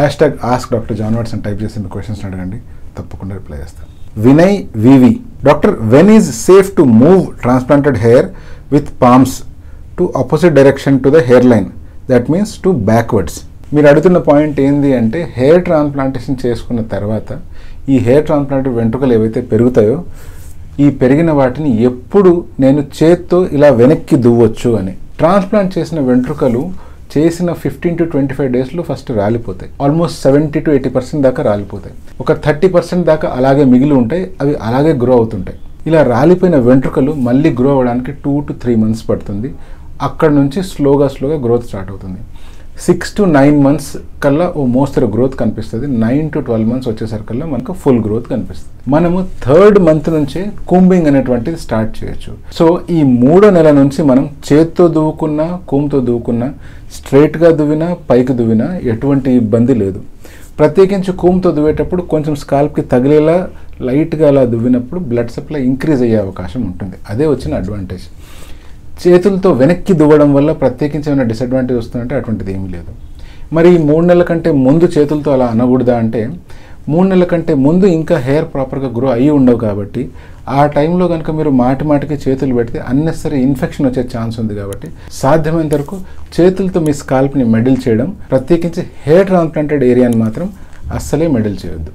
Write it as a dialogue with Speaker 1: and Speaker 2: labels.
Speaker 1: #AskDrJohnWatson type చేసి మీ questions అడగండి, తప్పకుండా రిప్లై చేస్తాను. Vinay VV, doctor when is safe to move transplanted hair with palms to opposite direction to the hair line, that means to backwards. మీరు అడుగుతున్న point ఏంది అంటే, hair transplantation చేసుకున్న తర్వాత ఈ హెయిర్ ట్రాన్స్ప్లాంటెడ్ వెంట్రుకలు ఏవైతే పెరుగుతాయో ఈ పెరిగిన వాటిని ఎప్పుడు నేను చేత్తో ఇలా వెనక్కి దువ్వచ్చు అని. ట్రాన్స్ప్లాంట్ చేసిన వెంట్రుకలు చేసిన 15 to 25 డేస్లో ఫస్ట్ రాలిపోతాయి. ఆల్మోస్ట్ 70 to 80% దాకా రాలిపోతాయి. ఒక 30% దాకా అలాగే మిగిలి ఉంటాయి, అవి అలాగే గ్రో అవుతుంటాయి. ఇలా రాలిపోయిన వెంట్రుకలు మళ్ళీ గ్రో అవ్వడానికి 2 to 3 months పడుతుంది. అక్కడ నుంచి స్లోగా గ్రోత్ స్టార్ట్ అవుతుంది. 6 to 9 months కల్లా ఓ మోస్తరు గ్రోత్ కనిపిస్తుంది. 9 to 12 months వచ్చేసరికల్లా మనకు ఫుల్ గ్రోత్ కనిపిస్తుంది. మనము 3rd month నుంచే కూంబింగ్ అనేటువంటిది స్టార్ట్ చేయొచ్చు. సో ఈ 3వ నెల నుంచి మనం చేత్తో దువ్వుకున్నా కూమ్తో దువ్వుకున్నా, స్ట్రైట్గా దువ్వినా పైకి దువ్వినా ఎటువంటి ఇబ్బంది లేదు. ప్రత్యేకించి కూమ్తో దువ్వేటప్పుడు కొంచెం స్కాల్ప్కి తగిలేలా లైట్గా అలా దువ్వినప్పుడు బ్లడ్ సప్లై ఇంక్రీజ్ అయ్యే అవకాశం ఉంటుంది. అదే వచ్చిన అడ్వాంటేజ్. చేతులతో వెనక్కి దువ్వడం వల్ల ప్రత్యేకించి ఏమైనా డిసడ్వాంటేజ్ వస్తుందంటే అటువంటిది ఏమీ లేదు. మరి 3 నెలల కంటే ముందు చేతులతో అలా అనకూడదా అంటే, 3 నెలల కంటే ముందు ఇంకా హెయిర్ ప్రాపర్గా గ్రో అయ్యి ఉండవు కాబట్టి ఆ టైంలో కనుక మీరు మాటికి చేతులు పెడితే అన్నెసరీ ఇన్ఫెక్షన్ వచ్చే ఛాన్స్ ఉంది. కాబట్టి సాధ్యమైనంత వరకు చేతులతో మీ స్కాల్ప్ని మెడిల్ చేయడం, ప్రత్యేకించి హెయిర్ ట్రాన్స్ప్లాంటెడ్ ఏరియాని మాత్రం అస్సలే మెడిల్ చేయొద్దు.